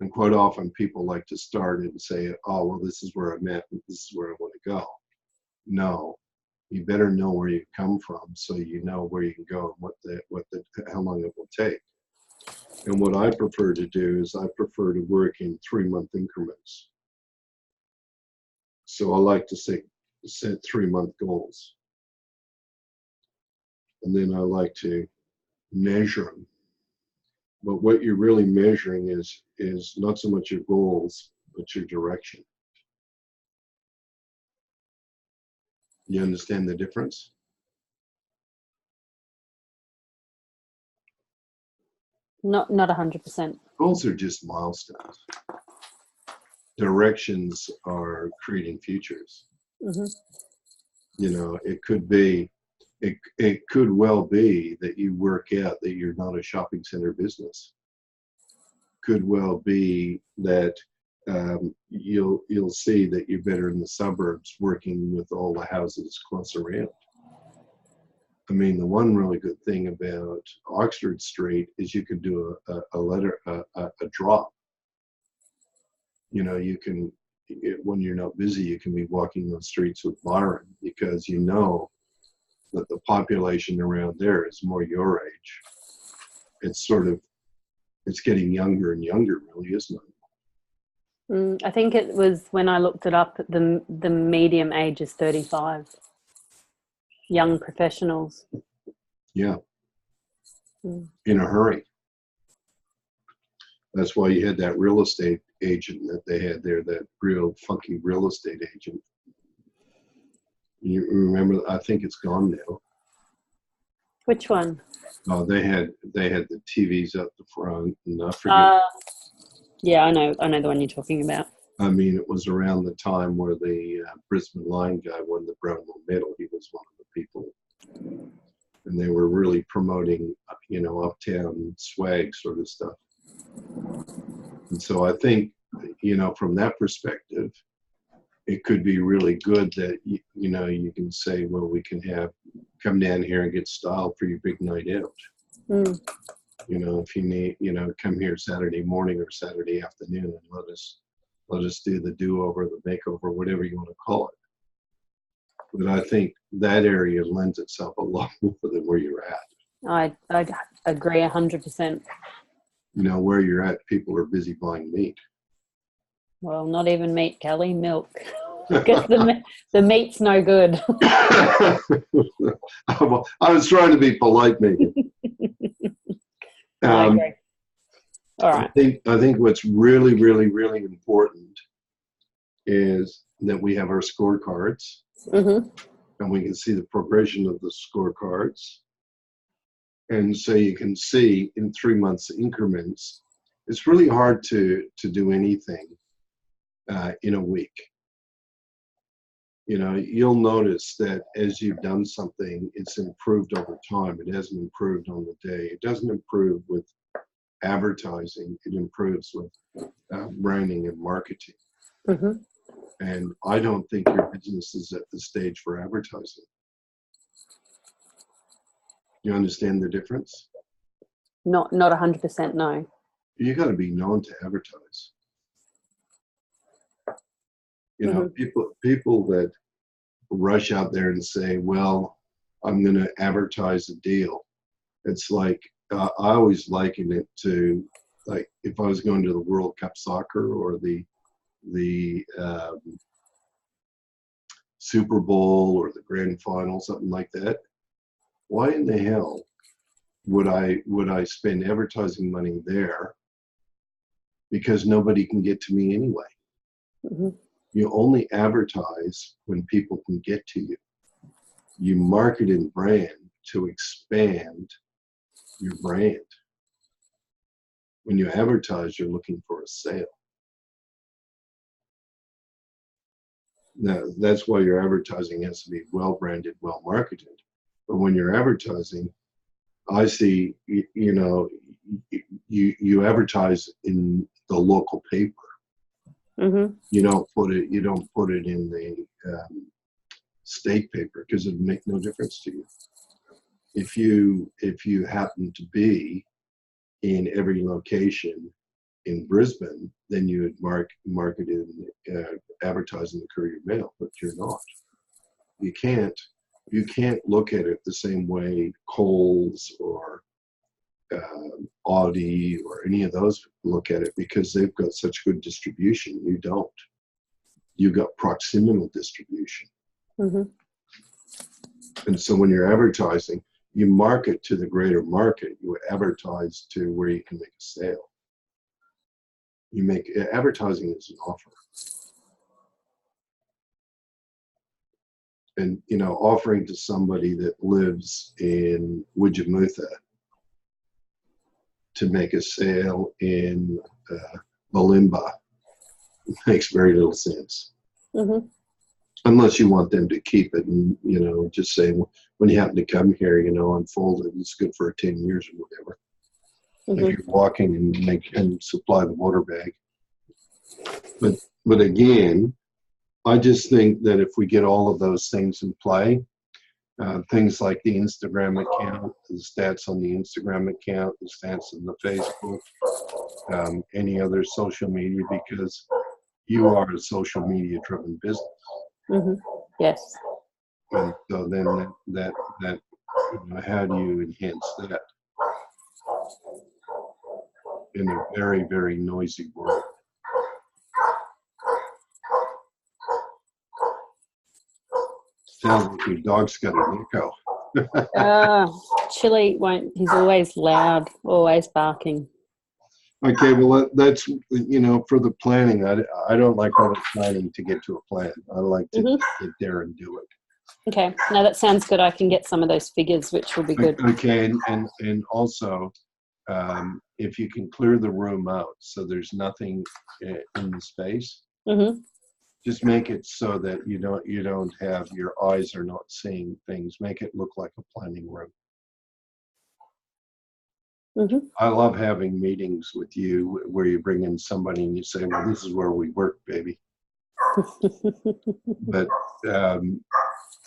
And quite often people like to start and say, oh, well, this is where I'm at, and this is where I want to go. No, you better know where you come from so you know where you can go and how long it will take. And what I prefer to do is I prefer to work in 3-month increments. So I like to set 3-month goals. And then I like to measure them. But what you're really measuring is not so much your goals, but your direction. You understand the difference? Not 100%. Goals are just milestones. Directions are creating futures. Mm-hmm. You know, it could well be that you work out that you're not a shopping center business. Could well be that you'll see that you're better in the suburbs working with all the houses close around. I mean, the one really good thing about Oxford Street is you could do a drop. You know, you can, when you're not busy, you can be walking those streets with Byron because you know that the population around there is more your age. It's getting younger and younger, really, isn't it? I think it was when I looked it up, the medium age is 35. Young professionals. Yeah. In a hurry. That's why you had that real estate agent that they had there, that real funky real estate agent. You remember, I think it's gone now. Which one? Oh, they had the TVs up the front, and I forget. Yeah, I know the one you're talking about. I mean, it was around the time where the Brisbane Lion guy won the Brownlow Medal. He was one of the people, and they were really promoting, you know, uptown swag sort of stuff. And so I think, you know, from that perspective, it could be really good that you know, you can say, well, we can come down here and get style for your big night out. You know, if you need, you know, come here Saturday morning or Saturday afternoon and let us do the do-over, the makeover, whatever you want to call it. But I think that area lends itself a lot more than where you're at. I agree 100%. You know, where you're at, people are busy buying meat. Well, not even meat, Kelly, milk. Because the meat's no good. I was trying to be polite, maybe. I agree. All right. I think what's really, really, really important is that we have our scorecards, and we can see the progression of the scorecards. And so you can see in 3 months increments. It's really hard to do anything in a week. You know, you'll notice that as you've done something, it's improved over time. It hasn't improved on the day. It doesn't improve with advertising. It improves with branding and marketing. And I don't think your business is at the stage for advertising. You understand the difference? Not 100%, no. You got to be known to advertise. You know, people that rush out there and say, well, I'm going to advertise a deal. It's like, I always liken it to, like, if I was going to the World Cup soccer or the Super Bowl or the grand final, something like that. Why in the hell would I spend advertising money there? Because nobody can get to me anyway. You only advertise when people can get to you. You market and brand to expand your brand. When you advertise, you're looking for a sale. That's why your advertising has to be well branded, well marketed. But when you're advertising, I see, you advertise in the local paper. Mm-hmm. You don't put it in the state paper because it'd make no difference to you. If you happen to be in every location in Brisbane, then you would market it, advertise in the Courier Mail, but you're not. You can't look at it the same way Coles or Audi or any of those look at it, because they've got such good distribution. You don't. You got proximal distribution. Mm-hmm. And so when you're advertising, you market to the greater market. You advertise to where you can make a sale. Advertising is an offer. And, offering to somebody that lives in Widjamutha to make a sale in Malimba makes very little sense. Mm-hmm. Unless you want them to keep it and, just say, when you happen to come here, unfold it. It's good for 10 years or whatever. Mm-hmm. If you're walking and supply the water bag. But again, I just think that if we get all of those things in play, things like the Instagram account, the stats on the Instagram account, the stats on the Facebook, any other social media, because you are a social media driven business. Mm-hmm. Yes. And so then that how do you enhance that in a very, very noisy world? Sounds like your dog's got an echo. Chili won't, he's always loud, always barking. Okay, well, that's, for the planning, I don't like all the planning to get to a plan. I like to get there and do it. Okay, no, that sounds good. I can get some of those figures, which will be good. Okay, and also, if you can clear the room out so there's nothing in the space, just make it so that you don't have, your eyes are not seeing things. Make it look like a planning room. I love having meetings with you where you bring in somebody and you say, well, this is where we work, baby. But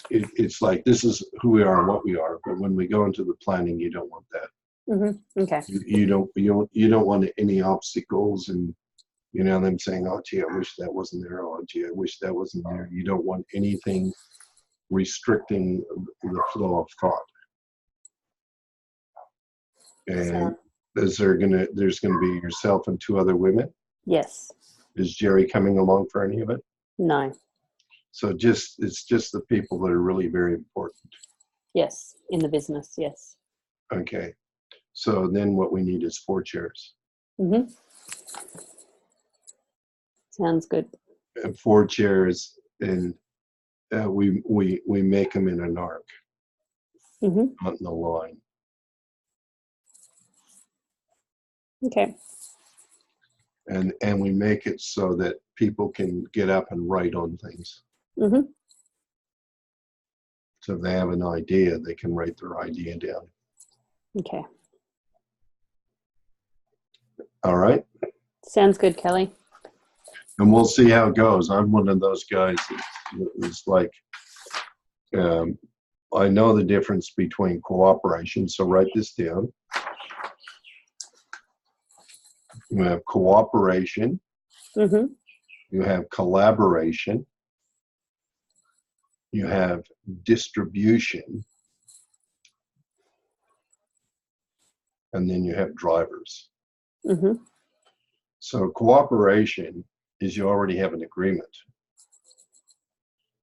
it's like, this is who we are and what we are. But when we go into the planning, you don't want that. Okay. You don't want any obstacles and, them saying, oh, gee, I wish that wasn't there. Oh, gee, I wish that wasn't there. You don't want anything restricting the flow of thought. And there's gonna be yourself and 2 other women? Yes. Is Jerry coming along for any of it? No. So it's just the people that are really very important. Yes, in the business, yes. Okay. So then what we need is 4 chairs. Sounds good. And 4 chairs, and we make them in an arc, not in a line. Okay. And we make it so that people can get up and write on things. So if they have an idea, they can write their idea down. Okay. All right. Sounds good, Kelly. And we'll see how it goes. I'm one of those guys that's like, I know the difference between cooperation. So write this down. You have cooperation. You have collaboration. You have distribution. And then you have drivers. So cooperation is you already have an agreement.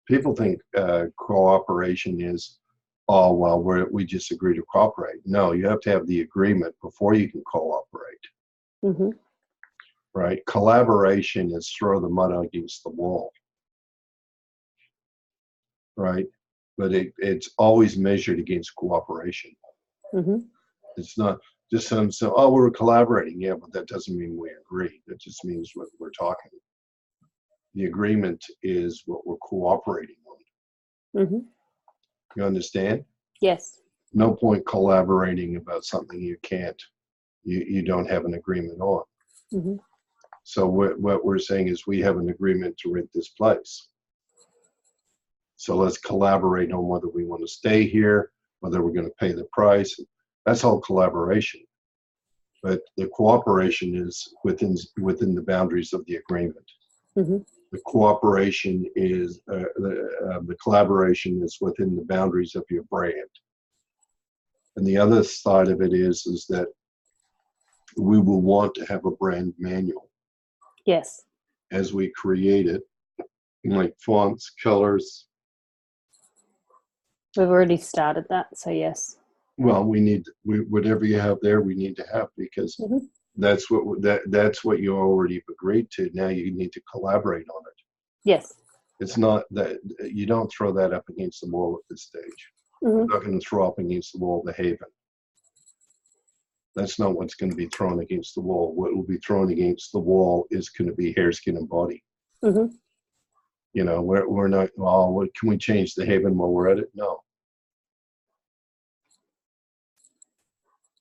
People think cooperation is, oh, well, we just agree to cooperate. No, you have to have the agreement before you can cooperate. Right? Collaboration is throw the mud against the wall. Right? But it's always measured against cooperation. It's not just oh, we're collaborating. Yeah, but that doesn't mean we agree. That just means we're talking. The agreement is what we're cooperating on. Mm-hmm. You understand? Yes. No point collaborating about something you don't have an agreement on. Mm-hmm. So what we're saying is we have an agreement to rent this place. So let's collaborate on whether we want to stay here, whether we're going to pay the price. That's all collaboration. But the cooperation is within the boundaries of the agreement. Mm-hmm. The cooperation is, the collaboration is within the boundaries of your brand. And the other side of it is that we will want to have a brand manual Yes. as we create it, like fonts, colors. We've already started that, so yes. Well, whatever you have there, we need to have, because Mm-hmm. that's what you already have agreed to. Now you need to collaborate on it. Yes. It's not that you don't throw that up against the wall at this stage. Mm-hmm. You're not going to throw up against the wall the Haven. That's not what's going to be thrown against the wall. What will be thrown against the wall is going to be hair, skin, and body. Mm-hmm. You know, we're not, well, can we change the Haven while we're at it? No.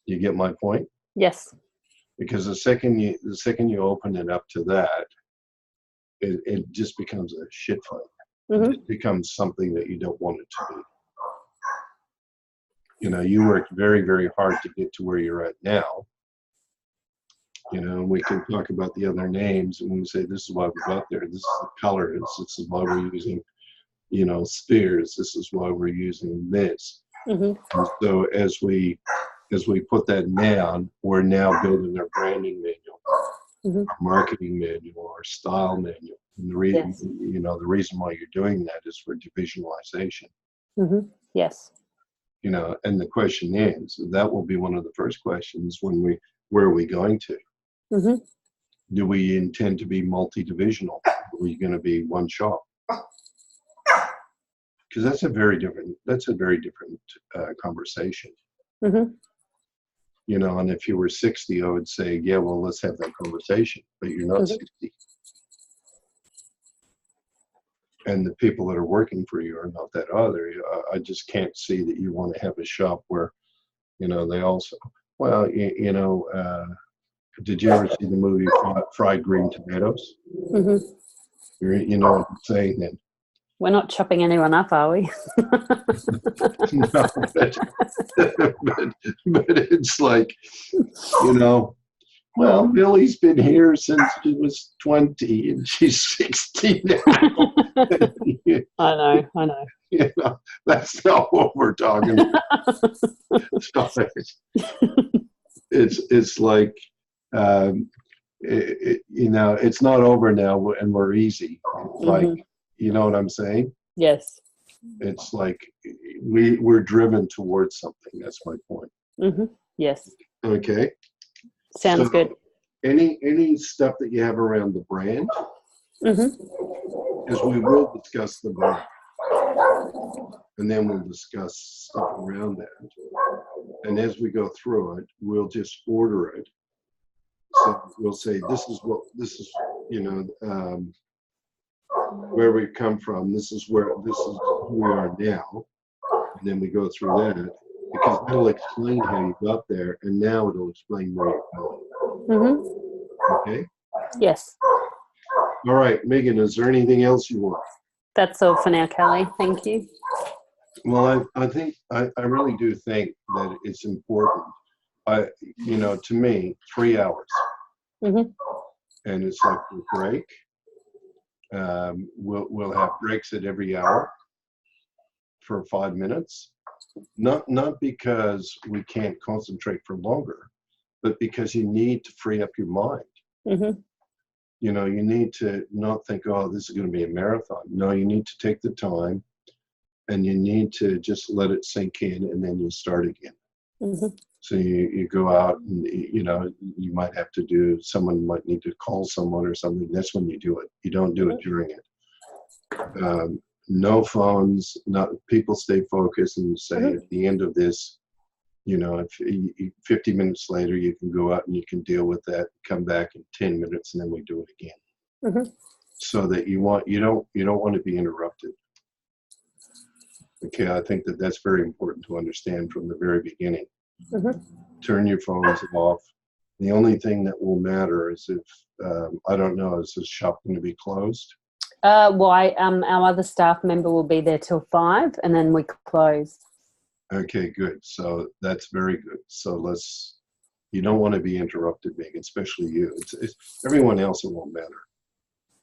You get my point? Yes. Because the second you open it up to that, it just becomes a shit fight. Mm-hmm. It becomes something that you don't want it to be. You know, you worked very, very hard to get to where you're at now. You know, we can talk about the other names, and we can say, this is why we got there. This is the colors. This is why we're using, you know, spears. This is why we're using this. Mm-hmm. And so as we put that down, we're now building our branding manual, Mm-hmm. our marketing manual, our style manual. And the reason, Yes. you know, the reason why you're doing that is for divisionalization. Mm-hmm. Yes. You know, and the question is, that will be one of the first questions when where are we going to? Mm-hmm. Do we intend to be multi-divisional? Are we going to be one shop? Because that's a very different conversation. Mm-hmm. You know, and if you were 60, I would say, yeah, well, let's have that conversation. But you're not Mm-hmm. 60. And the people that are working for you are not that either. I just can't see that you want to have a shop where, you know, they also, well, you know, did you ever see the movie Fried Green Tomatoes? Mm-hmm. You know what I'm saying then? We're not chopping anyone up, are we? No, but it's like, you know, well, Billy's been here since she was 20 and she's 60 now. I know. You know, that's not what we're talking about. So it's like, you know, it's not over now and we're easy. It's like, Mm-hmm. you know what I'm saying? Yes. It's like we're driven towards something. That's my point. Mm-hmm. Yes. Okay. Sounds So, good. Any stuff that you have around the brand, Mm-hmm. because we will discuss the brand, and then we'll discuss stuff around that. And as we go through it, we'll just order it. So we'll say, this is, you know, where we've come from. This is who we are now. And then we go through that, because that'll explain how you got there, and now it'll explain where you're going. Mm-hmm. Okay? Yes. All right, Megan, is there anything else you want? That's all for now, Kelly. Thank you. Well, I think, I really do think that it's important. You know, to me, 3 hours. Mm-hmm. And it's like a break. We'll have breaks at every hour for 5 minutes. Not because we can't concentrate for longer, but because you need to free up your mind. Mm-hmm. You know, you need to not think, oh, this is going to be a marathon. No, you need to take the time and you need to just let it sink in, and then you start again. Mm-hmm. So you go out and, you know, you might have to someone might need to call someone or something. That's when you do it. You don't do it during it. No phones, people stay focused and say at the end of this, you know, if 50 minutes later, you can go out and you can deal with that, come back in 10 minutes, and then we do it again. Mm-hmm. so that you don't want to be interrupted. Okay, I think that that's very important to understand from the very beginning. Mhm. Turn your phones off. The only thing that will matter is if, I don't know, is this shop going to be closed? Our other staff member will be there till 5, and then we close. Okay, good. So that's very good. So you don't want to be interrupted, Megan, especially you. It's everyone else, it won't matter.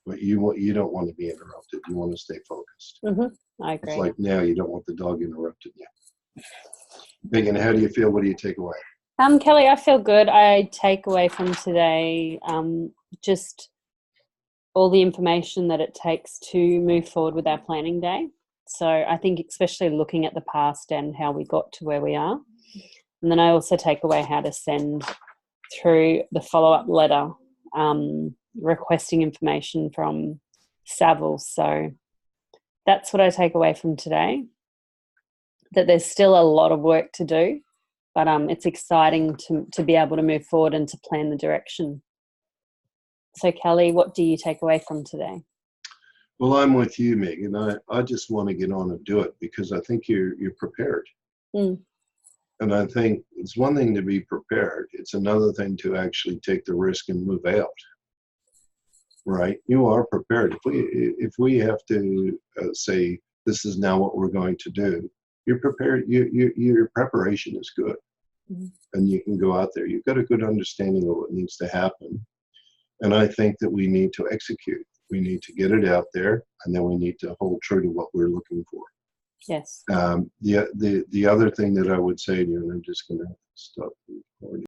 But you don't want to be interrupted. You want to stay focused. I It's agree. like now you don't want the dog interrupting you. Megan, how do you feel? What do you take away? Kelly, I feel good. I take away from today just all the information that it takes to move forward with our planning day. So I think especially looking at the past and how we got to where we are. And then I also take away how to send through the follow-up letter requesting information from Savile. So that's what I take away from today, that there's still a lot of work to do, but it's exciting to be able to move forward and to plan the direction. So Kelly, what do you take away from today? Well, I'm with you, Megan. I just want to get on and do it because I think you're prepared. Mm. And I think it's one thing to be prepared. It's another thing to actually take the risk and move out. Right? You are prepared. If we have to say this is now what we're going to do, you're prepared. Your preparation is good, and you can go out there. You've got a good understanding of what needs to happen, and I think that we need to execute. We need to get it out there, and then we need to hold true to what we're looking for. Yes. The other thing that I would say to you, and I'm just going to stop recording.